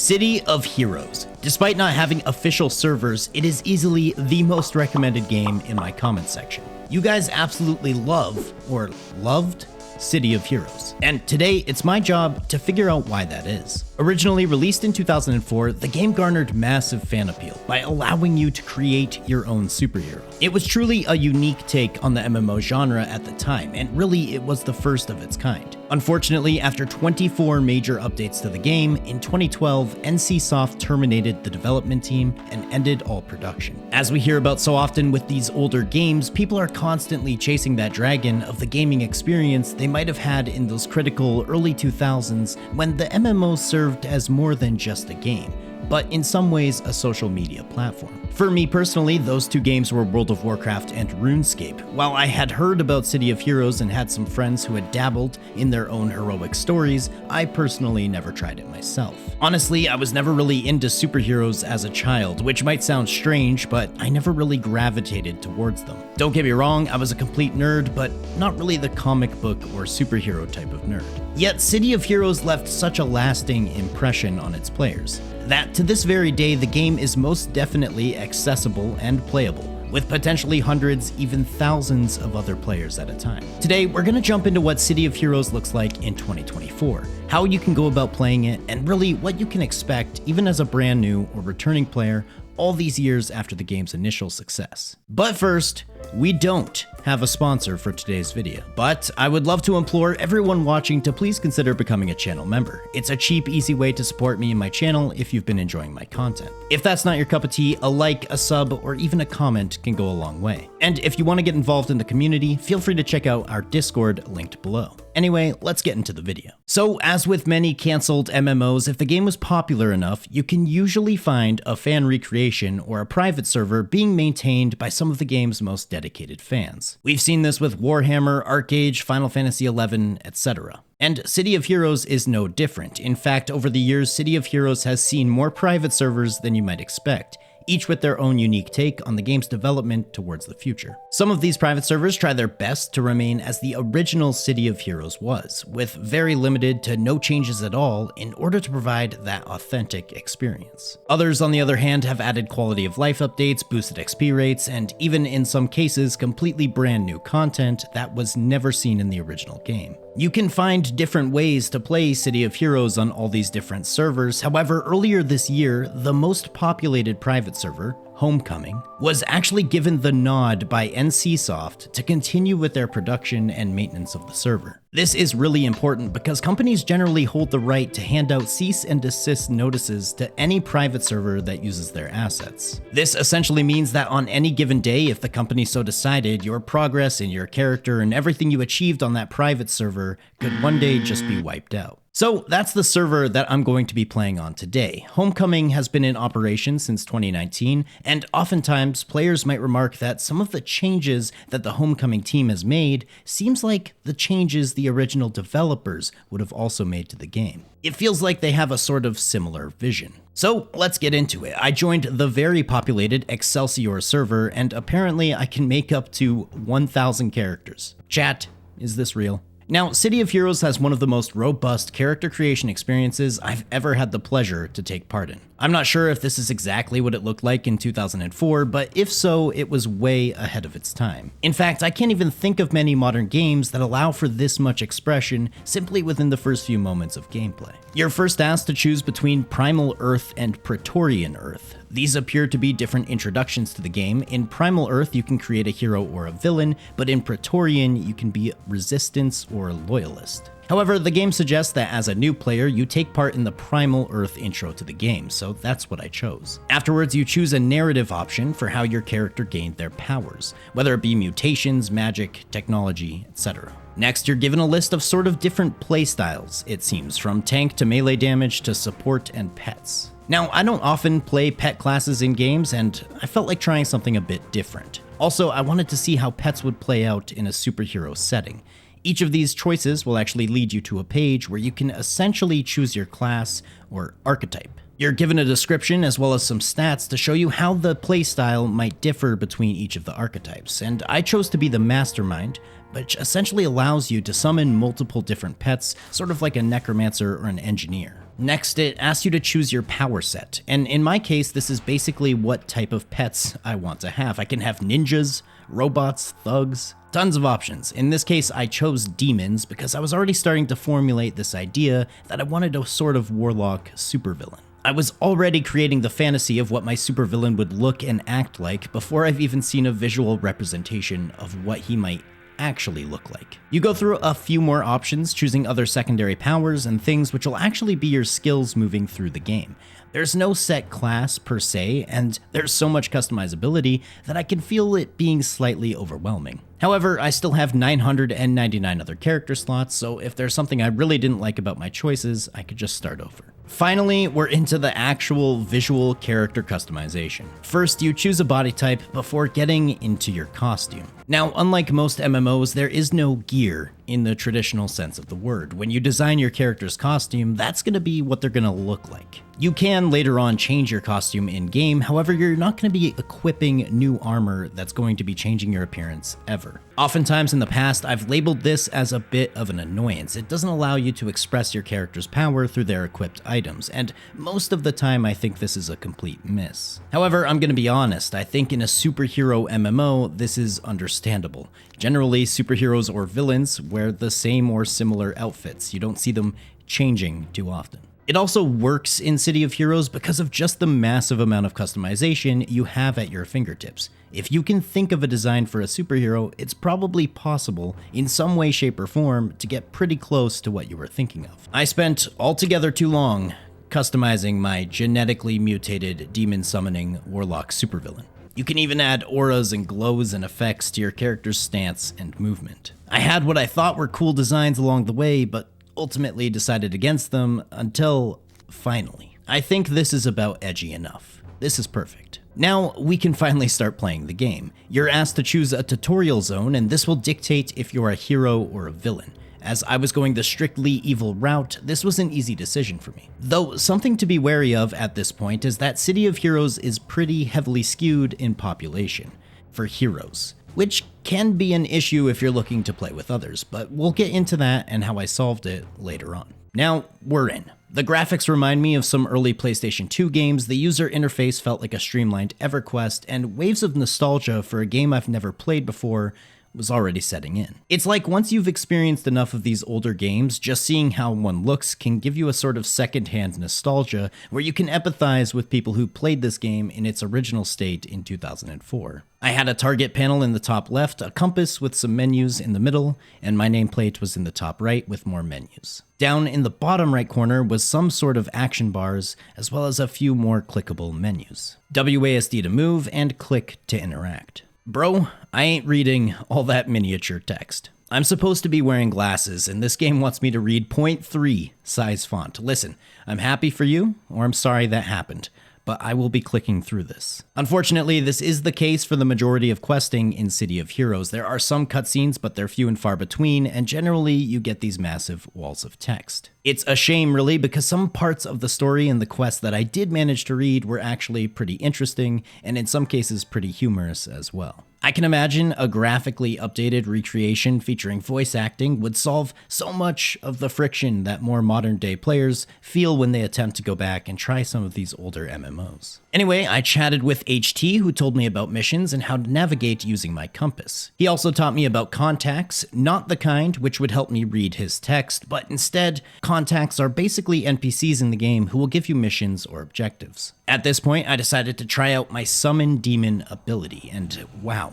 City of Heroes. Despite not having official servers, it is easily the most recommended game in my comment section. You guys absolutely love, or loved, City of Heroes. And today, it's my job to figure out why that is. Originally released in 2004, the game garnered massive fan appeal by allowing you to create your own superhero. It was truly a unique take on the MMO genre at the time, and really it was the first of its kind. Unfortunately, after 24 major updates to the game, in 2012, NCSoft terminated the development team and ended all production. As we hear about so often with these older games, people are constantly chasing that dragon of the gaming experience they might have had in those critical early 2000s when the MMO served as more than just a game, but in some ways a social media platform. For me personally, those two games were World of Warcraft and RuneScape. While I had heard about City of Heroes and had some friends who had dabbled in their own heroic stories, I personally never tried it myself. Honestly, I was never really into superheroes as a child, which might sound strange, but I never really gravitated towards them. Don't get me wrong, I was a complete nerd, but not really the comic book or superhero type of nerd. Yet City of Heroes left such a lasting impression on its players that to this very day the game is most definitely accessible and playable, with potentially hundreds, even thousands of other players at a time. Today, we're going to jump into what City of Heroes looks like in 2024, how you can go about playing it, and really what you can expect even as a brand new or returning player all these years after the game's initial success. But first, we don't have a sponsor for today's video, but I would love to implore everyone watching to please consider becoming a channel member. It's a cheap, easy way to support me and my channel if you've been enjoying my content. If that's not your cup of tea, a like, a sub, or even a comment can go a long way. And if you want to get involved in the community, feel free to check out our Discord linked below. Anyway, let's get into the video. So, as with many canceled MMOs, if the game was popular enough, you can usually find a fan recreation or a private server being maintained by some of the game's most dedicated fans. We've seen this with Warhammer, ArcAge, Final Fantasy XI, etc. And City of Heroes is no different. In fact, over the years, City of Heroes has seen more private servers than you might expect, each with their own unique take on the game's development towards the future. Some of these private servers try their best to remain as the original City of Heroes was, with very limited to no changes at all in order to provide that authentic experience. Others, on the other hand, have added quality of life updates, boosted XP rates, and even in some cases, completely brand new content that was never seen in the original game. You can find different ways to play City of Heroes on all these different servers. However, earlier this year, the most populated private server, Homecoming, was actually given the nod by NCSoft to continue with their production and maintenance of the server. This is really important because companies generally hold the right to hand out cease and desist notices to any private server that uses their assets. This essentially means that on any given day, if the company so decided, your progress and your character and everything you achieved on that private server could one day just be wiped out. So that's the server that I'm going to be playing on today. Homecoming has been in operation since 2019, and oftentimes players might remark that some of the changes that the Homecoming team has made seems like the changes the original developers would have also made to the game. It feels like they have a sort of similar vision. So let's get into it. I joined the very populated Excelsior server, and apparently I can make up to 1,000 characters. Chat, is this real? Now, City of Heroes has one of the most robust character creation experiences I've ever had the pleasure to take part in. I'm not sure if this is exactly what it looked like in 2004, but if so, it was way ahead of its time. In fact, I can't even think of many modern games that allow for this much expression simply within the first few moments of gameplay. You're first asked to choose between Primal Earth and Praetorian Earth. These appear to be different introductions to the game. In Primal Earth, you can create a hero or a villain, but in Praetorian, you can be Resistance or Loyalist. However, the game suggests that as a new player, you take part in the Primal Earth intro to the game, so that's what I chose. Afterwards, you choose a narrative option for how your character gained their powers, whether it be mutations, magic, technology, etc. Next, you're given a list of sort of different playstyles, it seems, from tank to melee damage to support and pets. Now, I don't often play pet classes in games, and I felt like trying something a bit different. Also, I wanted to see how pets would play out in a superhero setting. Each of these choices will actually lead you to a page where you can essentially choose your class or archetype. You're given a description as well as some stats to show you how the playstyle might differ between each of the archetypes, and I chose to be the Mastermind, which essentially allows you to summon multiple different pets, sort of like a necromancer or an engineer. Next, it asks you to choose your power set, and in my case, this is basically what type of pets I want to have. I can have ninjas, robots, thugs, tons of options. In this case, I chose demons because I was already starting to formulate this idea that I wanted a sort of warlock supervillain. I was already creating the fantasy of what my supervillain would look and act like before I've even seen a visual representation of what he might actually look like. You go through a few more options, choosing other secondary powers and things which will actually be your skills moving through the game. There's no set class per se, and there's so much customizability that I can feel it being slightly overwhelming. However, I still have 999 other character slots, so if there's something I really didn't like about my choices, I could just start over. Finally, we're into the actual visual character customization. First, you choose a body type before getting into your costume. Now, unlike most MMOs, there is no gear in the traditional sense of the word. When you design your character's costume, that's going to be what they're going to look like. You can later on change your costume in-game, however, you're not going to be equipping new armor that's going to be changing your appearance ever. Oftentimes in the past, I've labeled this as a bit of an annoyance. It doesn't allow you to express your character's power through their equipped items, and most of the time I think this is a complete miss. However, I'm going to be honest, I think in a superhero MMO, this is understandable. Generally, superheroes or villains wear the same or similar outfits. You don't see them changing too often. It also works in City of Heroes because of just the massive amount of customization you have at your fingertips. If you can think of a design for a superhero, it's probably possible, in some way, shape, or form, to get pretty close to what you were thinking of. I spent altogether too long customizing my genetically mutated demon summoning warlock supervillain. You can even add auras and glows and effects to your character's stance and movement. I had what I thought were cool designs along the way, but ultimately decided against them until finally. I think this is about edgy enough. This is perfect. Now we can finally start playing the game. You're asked to choose a tutorial zone, and this will dictate if you're a hero or a villain. As I was going the strictly evil route, this was an easy decision for me. Though something to be wary of at this point is that City of Heroes is pretty heavily skewed in population for heroes, which can be an issue if you're looking to play with others, but we'll get into that and how I solved it later on. Now, we're in. The graphics remind me of some early PlayStation 2 games, the user interface felt like a streamlined EverQuest, and waves of nostalgia for a game I've never played before was already setting in. It's like once you've experienced enough of these older games, just seeing how one looks can give you a sort of secondhand nostalgia where you can empathize with people who played this game in its original state in 2004. I had a target panel in the top left, a compass with some menus in the middle, and my nameplate was in the top right with more menus. Down in the bottom right corner was some sort of action bars, as well as a few more clickable menus. WASD to move and click to interact. Bro, I ain't reading all that miniature text. I'm supposed to be wearing glasses, and this game wants me to read 0.3 size font. Listen, I'm happy for you, or I'm sorry that happened, but I will be clicking through this. Unfortunately, this is the case for the majority of questing in City of Heroes. There are some cutscenes, but they're few and far between, and generally you get these massive walls of text. It's a shame, really, because some parts of the story and the quest that I did manage to read were actually pretty interesting, and in some cases pretty humorous as well. I can imagine a graphically updated recreation featuring voice acting would solve so much of the friction that more modern-day players feel when they attempt to go back and try some of these older MMOs. Anyway, I chatted with HT, who told me about missions and how to navigate using my compass. He also taught me about contacts, not the kind which would help me read his text, but instead, contacts are basically NPCs in the game who will give you missions or objectives. At this point, I decided to try out my Summon Demon ability, and wow,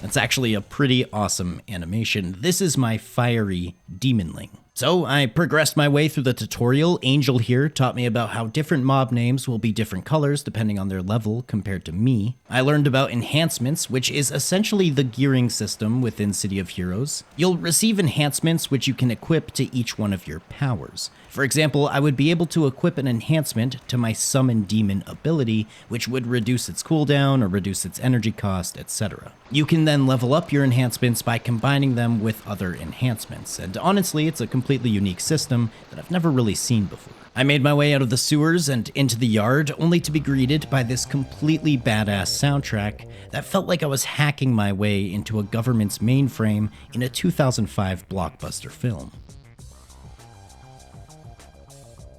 that's actually a pretty awesome animation. This is my fiery demonling. So I progressed my way through the tutorial. Angel here taught me about how different mob names will be different colors depending on their level compared to me. I learned about enhancements, which is essentially the gearing system within City of Heroes. You'll receive enhancements which you can equip to each one of your powers. For example, I would be able to equip an enhancement to my Summon Demon ability, which would reduce its cooldown or reduce its energy cost, etc. You can then level up your enhancements by combining them with other enhancements, and honestly, it's a completely unique system that I've never really seen before. I made my way out of the sewers and into the yard, only to be greeted by this completely badass soundtrack that felt like I was hacking my way into a government's mainframe in a 2005 blockbuster film.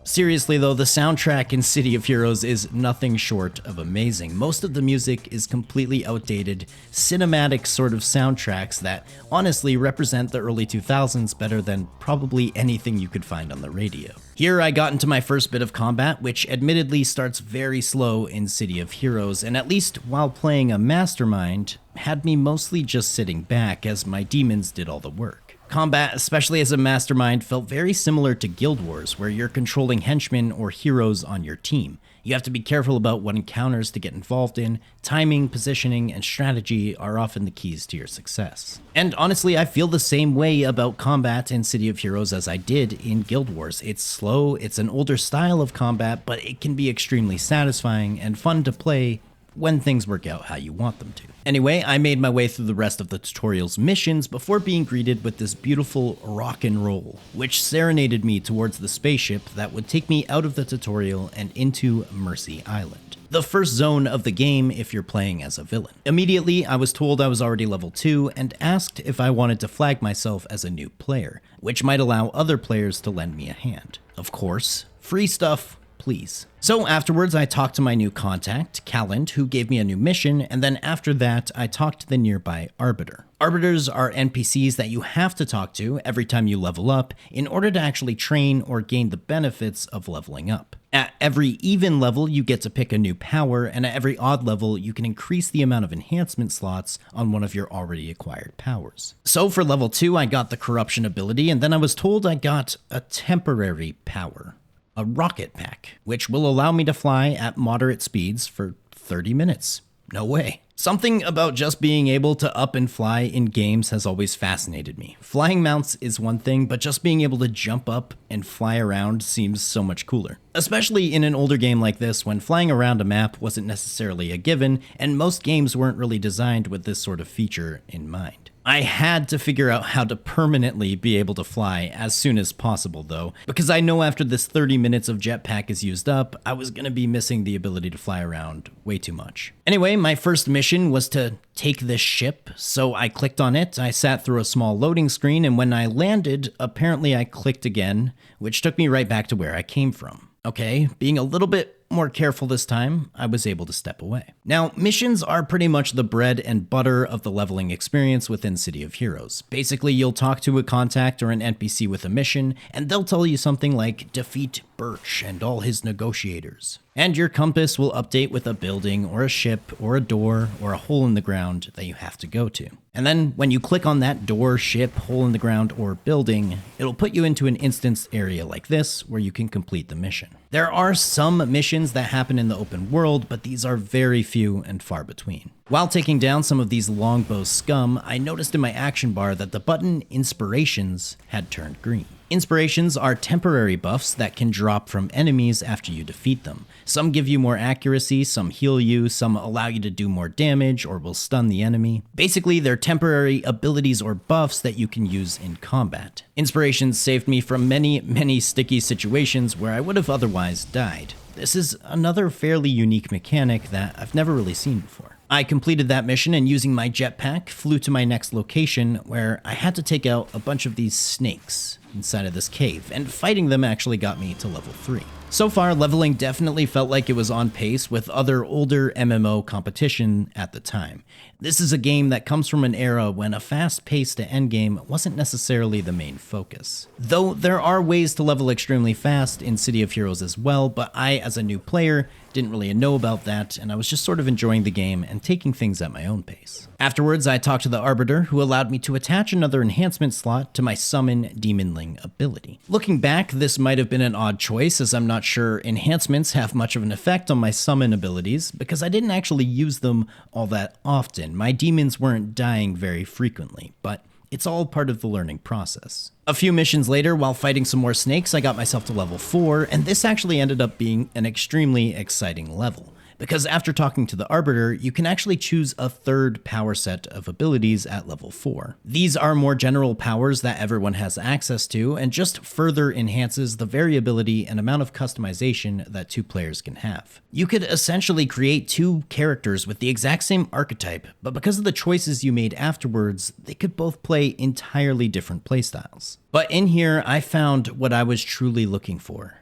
Seriously though, the soundtrack in City of Heroes is nothing short of amazing. Most of the music is completely outdated, cinematic sort of soundtracks that honestly represent the early 2000s better than probably anything you could find on the radio. Here I got into my first bit of combat, which admittedly starts very slow in City of Heroes, and at least while playing a mastermind, had me mostly just sitting back as my demons did all the work. Combat, especially as a mastermind, felt very similar to Guild Wars, where you're controlling henchmen or heroes on your team. You have to be careful about what encounters to get involved in. Timing, positioning, and strategy are often the keys to your success. And honestly, I feel the same way about combat in City of Heroes as I did in Guild Wars. It's slow, it's an older style of combat, but it can be extremely satisfying and fun to play when things work out how you want them to. Anyway, I made my way through the rest of the tutorial's missions before being greeted with this beautiful rock and roll, which serenaded me towards the spaceship that would take me out of the tutorial and into Mercy Island, the first zone of the game if you're playing as a villain. Immediately, I was told I was already level 2 and asked if I wanted to flag myself as a new player, which might allow other players to lend me a hand. Of course, free stuff, please. So afterwards, I talked to my new contact, Calland, who gave me a new mission, and then after that, I talked to the nearby Arbiter. Arbiters are NPCs that you have to talk to every time you level up in order to actually train or gain the benefits of leveling up. At every even level, you get to pick a new power, and at every odd level, you can increase the amount of enhancement slots on one of your already acquired powers. So for level 2, I got the Corruption ability, and then I was told I got a temporary power. A rocket pack, which will allow me to fly at moderate speeds for 30 minutes. No way. Something about just being able to up and fly in games has always fascinated me. Flying mounts is one thing, but just being able to jump up and fly around seems so much cooler. Especially in an older game like this, when flying around a map wasn't necessarily a given, and most games weren't really designed with this sort of feature in mind. I had to figure out how to permanently be able to fly as soon as possible though, because I know after this 30 minutes of jetpack is used up, I was gonna be missing the ability to fly around way too much. Anyway, my first mission was to take this ship, so I clicked on it, I sat through a small loading screen, and when I landed, apparently I clicked again, which took me right back to where I came from. Okay, being a little bit more careful this time, I was able to step away. Now, missions are pretty much the bread and butter of the leveling experience within City of Heroes. Basically, you'll talk to a contact or an NPC with a mission, and they'll tell you something like, defeat Birch and all his negotiators. And your compass will update with a building or a ship or a door or a hole in the ground that you have to go to. And then when you click on that door, ship, hole in the ground, or building, it'll put you into an instanced area like this where you can complete the mission. There are some missions that happen in the open world, but these are very few and far between. While taking down some of these longbow scum, I noticed in my action bar that the button Inspirations had turned green. Inspirations are temporary buffs that can drop from enemies after you defeat them. Some give you more accuracy, some heal you, some allow you to do more damage or will stun the enemy. Basically, they're temporary abilities or buffs that you can use in combat. Inspirations saved me from many sticky situations where I would have otherwise died. This is another fairly unique mechanic that I've never really seen before. I completed that mission and using my jetpack flew to my next location where I had to take out a bunch of these snakes inside of this cave, and fighting them actually got me to level 3. So far, leveling definitely felt like it was on pace with other older MMO competition at the time. This is a game that comes from an era when a fast pace to endgame wasn't necessarily the main focus. Though there are ways to level extremely fast in City of Heroes as well, but I, as a new player, didn't really know about that, and I was just sort of enjoying the game and taking things at my own pace. Afterwards, I talked to the Arbiter, who allowed me to attach another enhancement slot to my Summon Demonling ability. Looking back, this might have been an odd choice, as I'm not sure enhancements have much of an effect on my summon abilities, because I didn't actually use them all that often. My demons weren't dying very frequently, but it's all part of the learning process. A few missions later, while fighting some more snakes, I got myself to level 4, and this actually ended up being an extremely exciting level. Because after talking to the Arbiter, you can actually choose a third power set of abilities at level 4. These are more general powers that everyone has access to, and just further enhances the variability and amount of customization that two players can have. You could essentially create two characters with the exact same archetype, but because of the choices you made afterwards, they could both play entirely different playstyles. But in here, I found what I was truly looking for: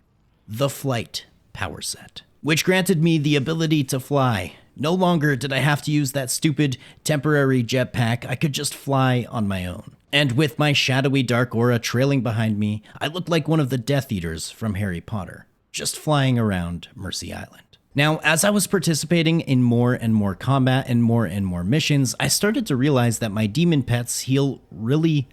the flight power set, which granted me the ability to fly. No longer did I have to use that stupid temporary jetpack, I could just fly on my own. And with my shadowy dark aura trailing behind me, I looked like one of the Death Eaters from Harry Potter, just flying around Mercy Island. Now, as I was participating in more and more combat and more missions, I started to realize that my demon pets heal really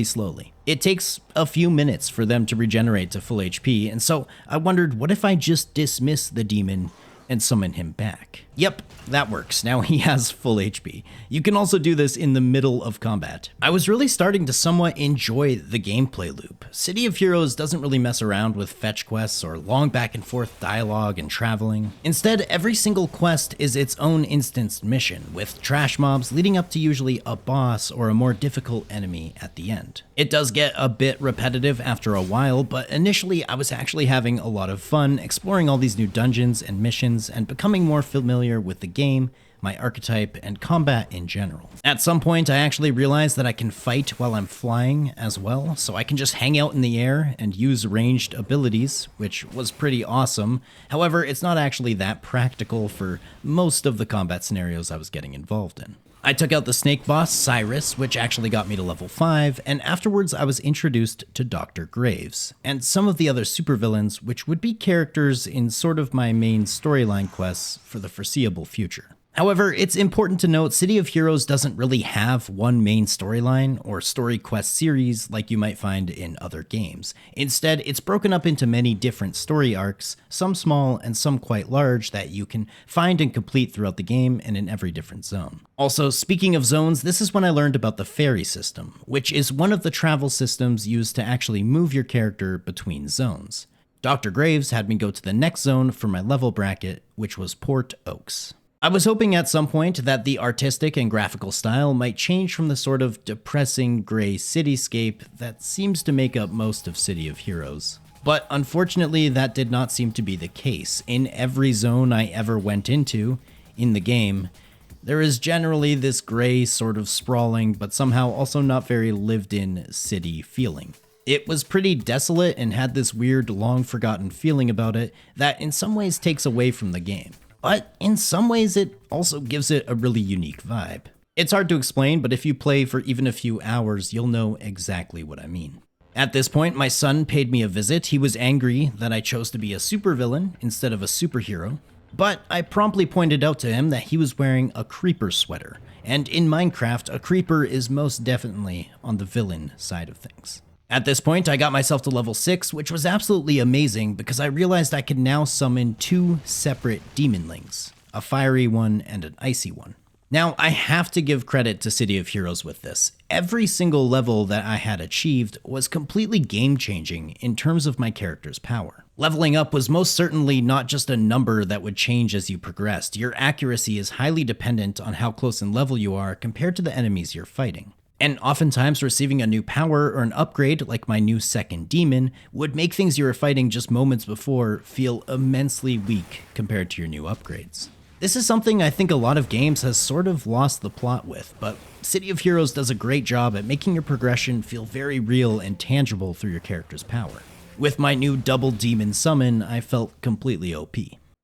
slowly. It takes a few minutes for them to regenerate to full HP, and so I wondered, what if I just dismiss the demon and summon him back? Yep, that works. Now he has full HP. You can also do this in the middle of combat. I was really starting to somewhat enjoy the gameplay loop. City of Heroes doesn't really mess around with fetch quests or long back and forth dialogue and traveling. Instead, every single quest is its own instanced mission, with trash mobs leading up to usually a boss or a more difficult enemy at the end. It does get a bit repetitive after a while, but initially I was actually having a lot of fun exploring all these new dungeons and missions and becoming more familiar with the game, my archetype, and combat in general. At some point, I actually realized that I can fight while I'm flying as well, so I can just hang out in the air and use ranged abilities, which was pretty awesome. However, it's not actually that practical for most of the combat scenarios I was getting involved in. I took out the snake boss, Cyrus, which actually got me to level 5, and afterwards I was introduced to Dr. Graves, and some of the other supervillains, which would be characters in sort of my main storyline quests for the foreseeable future. However, it's important to note City of Heroes doesn't really have one main storyline or story quest series like you might find in other games. Instead, it's broken up into many different story arcs, some small and some quite large, that you can find and complete throughout the game and in every different zone. Also, speaking of zones, this is when I learned about the ferry system, which is one of the travel systems used to actually move your character between zones. Dr. Graves had me go to the next zone for my level bracket, which was Port Oaks. I was hoping at some point that the artistic and graphical style might change from the sort of depressing gray cityscape that seems to make up most of City of Heroes. But unfortunately, that did not seem to be the case. In every zone I ever went into in the game, there is generally this gray sort of sprawling, but somehow also not very lived-in city feeling. It was pretty desolate and had this weird, long-forgotten feeling about it that in some ways takes away from the game. But in some ways, it also gives it a really unique vibe. It's hard to explain, but if you play for even a few hours, you'll know exactly what I mean. At this point, my son paid me a visit. He was angry that I chose to be a supervillain instead of a superhero, but I promptly pointed out to him that he was wearing a creeper sweater, and in Minecraft, a creeper is most definitely on the villain side of things. At this point, I got myself to level 6, which was absolutely amazing because I realized I could now summon 2 separate demonlings, a fiery one and an icy one. Now, I have to give credit to City of Heroes with this. Every single level that I had achieved was completely game-changing in terms of my character's power. Leveling up was most certainly not just a number that would change as you progressed. Your accuracy is highly dependent on how close in level you are compared to the enemies you're fighting. And oftentimes receiving a new power or an upgrade, like my new second demon, would make things you were fighting just moments before feel immensely weak compared to your new upgrades. This is something I think a lot of games has sort of lost the plot with, but City of Heroes does a great job at making your progression feel very real and tangible through your character's power. With my new double demon summon, I felt completely OP.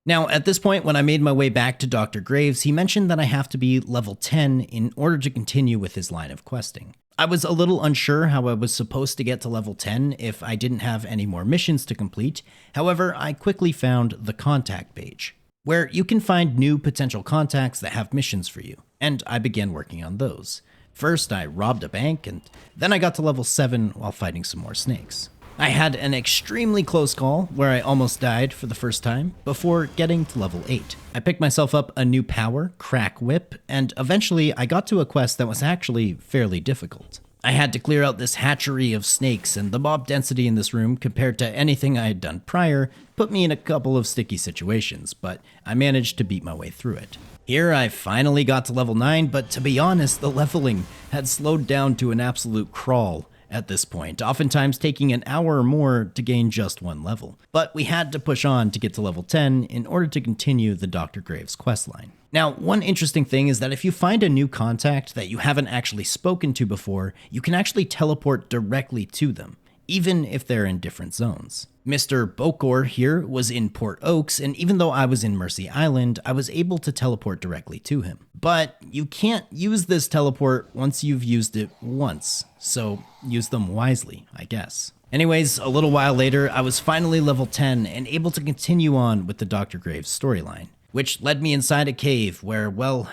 Now, at this point, when I made my way back to Dr. Graves, he mentioned that I have to be level 10 in order to continue with his line of questing. I was a little unsure how I was supposed to get to level 10 if I didn't have any more missions to complete. However, I quickly found the contact page, where you can find new potential contacts that have missions for you, and I began working on those. First, I robbed a bank, and then I got to level 7 while fighting some more snakes. I had an extremely close call where I almost died for the first time before getting to level 8. I picked myself up a new power, Crack Whip, and eventually I got to a quest that was actually fairly difficult. I had to clear out this hatchery of snakes, and the mob density in this room compared to anything I had done prior put me in a couple of sticky situations, but I managed to beat my way through it. Here I finally got to level 9, but to be honest, the leveling had slowed down to an absolute crawl at this point, oftentimes taking an hour or more to gain just one level. But we had to push on to get to level 10 in order to continue the Dr. Graves questline. Now, one interesting thing is that if you find a new contact that you haven't actually spoken to before, you can actually teleport directly to them, even if they're in different zones. Mr. Bokor here was in Port Oaks, and even though I was in Mercy Island, I was able to teleport directly to him. But you can't use this teleport once you've used it once, so use them wisely, I guess. Anyways, a little while later, I was finally level 10 and able to continue on with the Dr. Graves storyline, which led me inside a cave where, well,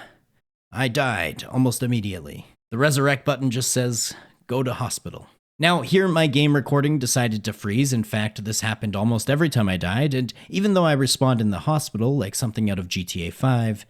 I died almost immediately. The resurrect button just says, go to hospital. Now, here my game recording decided to freeze. In fact, this happened almost every time I died, and even though I respawned in the hospital like something out of GTA 5,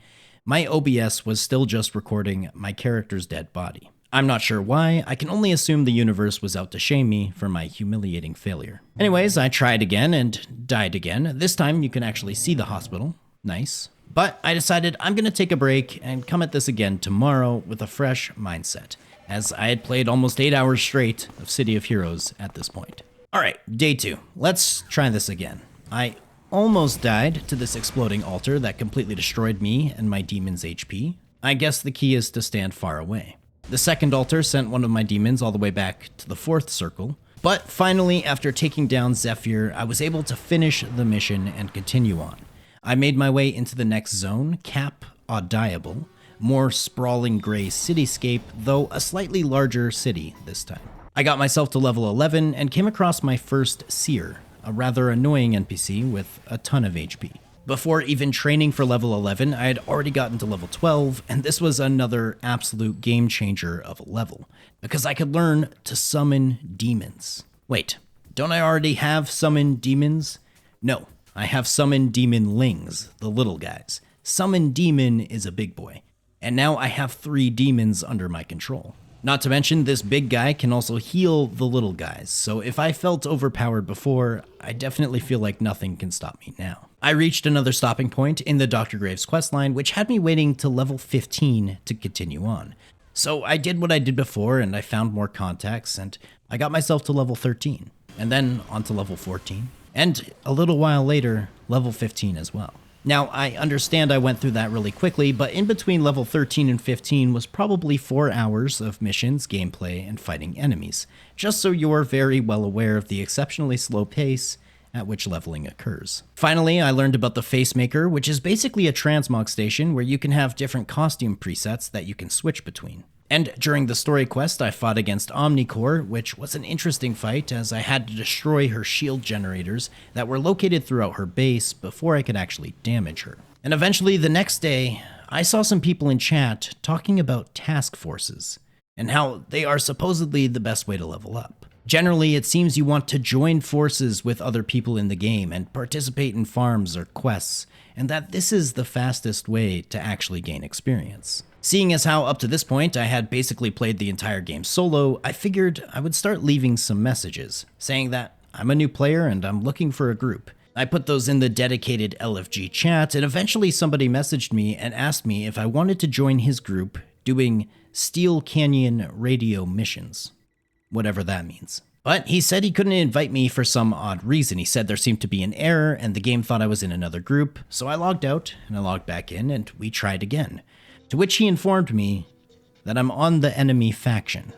my OBS was still just recording my character's dead body. I'm not sure why, I can only assume the universe was out to shame me for my humiliating failure. Anyways, I tried again and died again. This time you can actually see the hospital. Nice. But I decided I'm gonna take a break and come at this again tomorrow with a fresh mindset, as I had played almost 8 hours straight of City of Heroes at this point. Alright, day 2. Let's try this again. I almost died to this exploding altar that completely destroyed me and my demon's HP. I guess the key is to stand far away. The second altar sent one of my demons all the way back to the 4th circle, but finally, after taking down Zephyr, I was able to finish the mission and continue on. I made my way into the next zone, Cap Audiable, more sprawling gray cityscape, though a slightly larger city this time. I got myself to level 11 and came across my first Seer, a rather annoying NPC with a ton of HP. Before even training for level 11, I had already gotten to level 12, and this was another absolute game changer of a level, because I could learn to summon demons. Wait, don't I already have summon demons? No, I have summon demonlings, the little guys. Summon demon is a big boy. And now I have 3 demons under my control. Not to mention, this big guy can also heal the little guys, so if I felt overpowered before, I definitely feel like nothing can stop me now. I reached another stopping point in the Dr. Graves questline, which had me waiting to level 15 to continue on. So I did what I did before, and I found more contacts, and I got myself to level 13, and then on to level 14, and a little while later, level 15 as well. Now, I understand I went through that really quickly, but in between level 13 and 15 was probably 4 hours of missions, gameplay, and fighting enemies, just so you're very well aware of the exceptionally slow pace at which leveling occurs. Finally, I learned about the Facemaker, which is basically a transmog station where you can have different costume presets that you can switch between. And during the story quest, I fought against Omnicore, which was an interesting fight as I had to destroy her shield generators that were located throughout her base before I could actually damage her. And eventually, the next day, I saw some people in chat talking about task forces and how they are supposedly the best way to level up. Generally, it seems you want to join forces with other people in the game and participate in farms or quests, and that this is the fastest way to actually gain experience. Seeing as how up to this point I had basically played the entire game solo, I figured I would start leaving some messages, saying that I'm a new player and I'm looking for a group. I put those in the dedicated LFG chat, and eventually somebody messaged me and asked me if I wanted to join his group doing Steel Canyon radio missions. Whatever that means. But he said he couldn't invite me for some odd reason. He said there seemed to be an error and the game thought I was in another group, so I logged out and I logged back in and we tried again. To which he informed me that I'm on the enemy faction.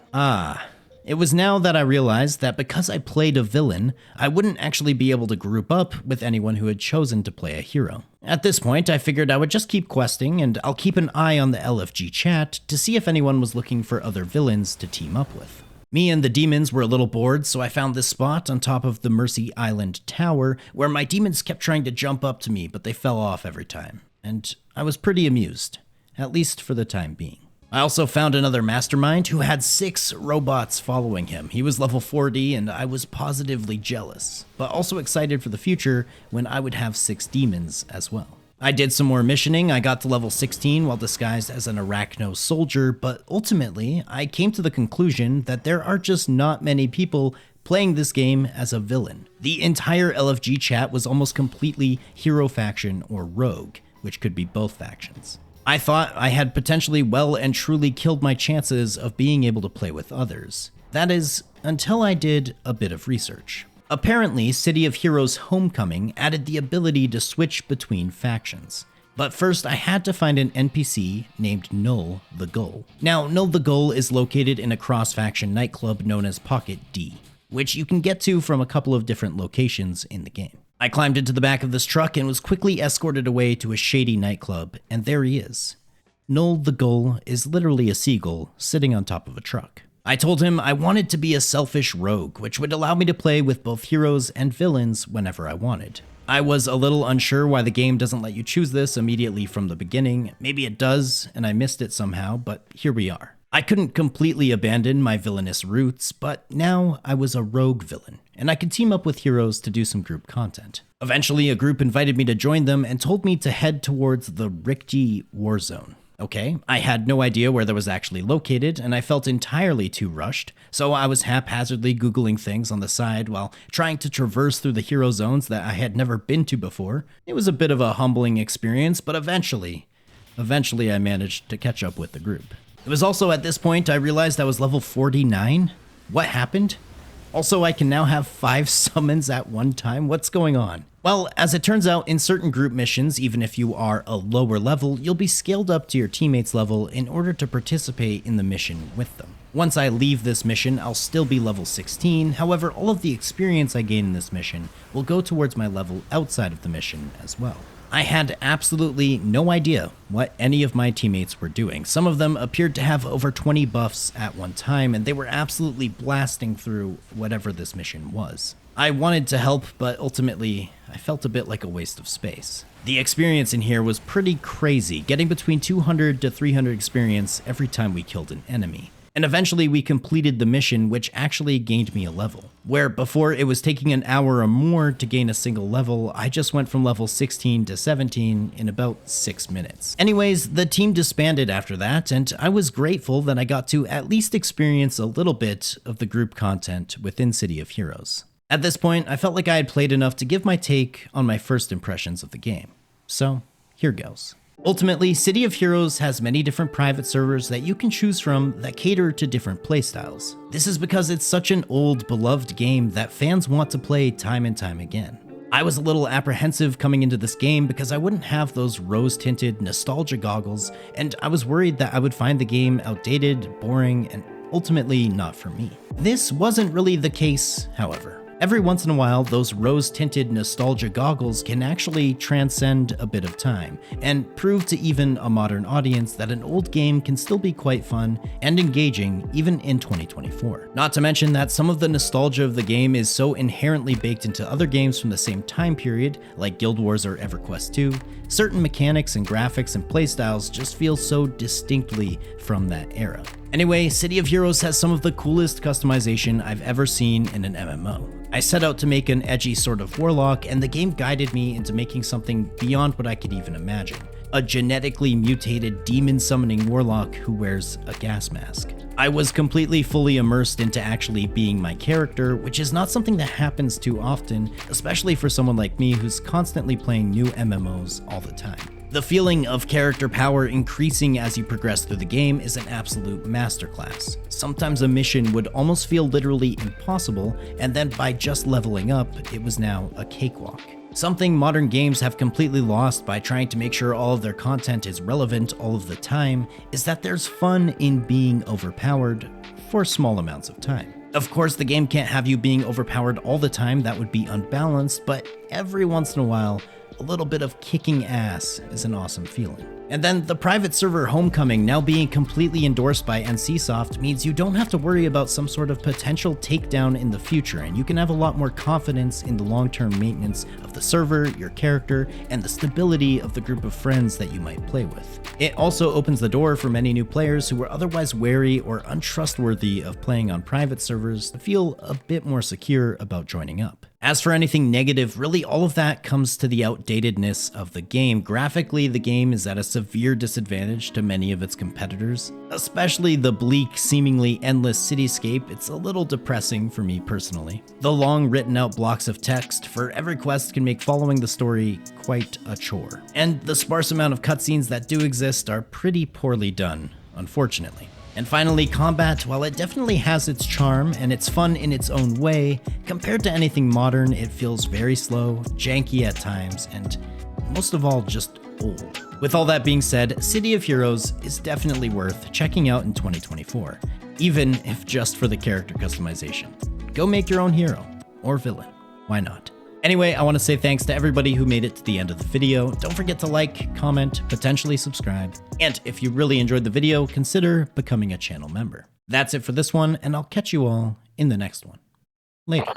It was now that I realized that because I played a villain, I wouldn't actually be able to group up with anyone who had chosen to play a hero. At this point, I figured I would just keep questing and I'll keep an eye on the LFG chat to see if anyone was looking for other villains to team up with. Me and the demons were a little bored, so I found this spot on top of the Mercy Island Tower where my demons kept trying to jump up to me, but they fell off every time. And I was pretty amused, at least for the time being. I also found another mastermind who had 6 robots following him. He was level 40 and I was positively jealous, but also excited for the future when I would have 6 demons as well. I did some more missioning. I got to level 16 while disguised as an Arachno soldier, but ultimately I came to the conclusion that there are just not many people playing this game as a villain. The entire LFG chat was almost completely hero faction or rogue, which could be both factions. I thought I had potentially well and truly killed my chances of being able to play with others. That is, until I did a bit of research. Apparently, City of Heroes Homecoming added the ability to switch between factions. But first, I had to find an NPC named Null the Gull. Now, Null the Gull is located in a cross-faction nightclub known as Pocket D. which you can get to from a couple of different locations in the game. I climbed into the back of this truck and was quickly escorted away to a shady nightclub, and there he is. Null the Gull is literally a seagull sitting on top of a truck. I told him I wanted to be a selfish rogue, which would allow me to play with both heroes and villains whenever I wanted. I was a little unsure why the game doesn't let you choose this immediately from the beginning. Maybe it does, and I missed it somehow, but here we are. I couldn't completely abandon my villainous roots, but now I was a rogue villain, and I could team up with heroes to do some group content. Eventually, a group invited me to join them and told me to head towards the Rickety War Zone. Okay, I had no idea where that was actually located, and I felt entirely too rushed, so I was haphazardly Googling things on the side while trying to traverse through the hero zones that I had never been to before. It was a bit of a humbling experience, but eventually I managed to catch up with the group. It was also at this point I realized I was level 49. What happened? Also, I can now have 5 summons at one time. What's going on? Well, as it turns out, in certain group missions, even if you are a lower level, you'll be scaled up to your teammates' level in order to participate in the mission with them. Once I leave this mission, I'll still be level 16, however, all of the experience I gain in this mission will go towards my level outside of the mission as well. I had absolutely no idea what any of my teammates were doing. Some of them appeared to have over 20 buffs at one time, and they were absolutely blasting through whatever this mission was. I wanted to help, but ultimately, I felt a bit like a waste of space. The experience in here was pretty crazy, getting between 200 to 300 experience every time we killed an enemy. And eventually we completed the mission, which actually gained me a level. Where before it was taking an hour or more to gain a single level, I just went from level 16 to 17 in about 6 minutes. Anyways, the team disbanded after that, and I was grateful that I got to at least experience a little bit of the group content within City of Heroes. At this point, I felt like I had played enough to give my take on my first impressions of the game. So, here goes. Ultimately, City of Heroes has many different private servers that you can choose from that cater to different playstyles. This is because it's such an old, beloved game that fans want to play time and time again. I was a little apprehensive coming into this game because I wouldn't have those rose-tinted nostalgia goggles, and I was worried that I would find the game outdated, boring, and ultimately not for me. This wasn't really the case, however. Every once in a while, those rose-tinted nostalgia goggles can actually transcend a bit of time and prove to even a modern audience that an old game can still be quite fun and engaging even in 2024. Not to mention that some of the nostalgia of the game is so inherently baked into other games from the same time period, like Guild Wars or EverQuest 2, certain mechanics and graphics and playstyles just feel so distinctly from that era. Anyway, City of Heroes has some of the coolest customization I've ever seen in an MMO. I set out to make an edgy sort of warlock, and the game guided me into making something beyond what I could even imagine. A genetically mutated demon summoning warlock who wears a gas mask. I was completely fully immersed into actually being my character, which is not something that happens too often, especially for someone like me who's constantly playing new MMOs all the time. The feeling of character power increasing as you progress through the game is an absolute masterclass. Sometimes a mission would almost feel literally impossible, and then by just leveling up, it was now a cakewalk. Something modern games have completely lost by trying to make sure all of their content is relevant all of the time is that there's fun in being overpowered for small amounts of time. Of course, the game can't have you being overpowered all the time, that would be unbalanced, but every once in a while, a little bit of kicking ass is an awesome feeling. And then the private server Homecoming now being completely endorsed by NCSoft means you don't have to worry about some sort of potential takedown in the future, and you can have a lot more confidence in the long-term maintenance of the server, your character, and the stability of the group of friends that you might play with. It also opens the door for many new players who were otherwise wary or untrustworthy of playing on private servers to feel a bit more secure about joining up. As for anything negative, really all of that comes to the outdatedness of the game. Graphically, the game is at a severe disadvantage to many of its competitors. Especially the bleak, seemingly endless cityscape, it's a little depressing for me personally. The long written out blocks of text for every quest can make following the story quite a chore. And the sparse amount of cutscenes that do exist are pretty poorly done, unfortunately. And finally, combat, while it definitely has its charm and it's fun in its own way, compared to anything modern, it feels very slow, janky at times, and most of all, just old. With all that being said, City of Heroes is definitely worth checking out in 2024, even if just for the character customization. go make your own hero or villain. Why not? Anyway, I want to say thanks to everybody who made it to the end of the video. Don't forget to like, comment, potentially subscribe. And if you really enjoyed the video, consider becoming a channel member. That's it for this one, and I'll catch you all in the next one. Later.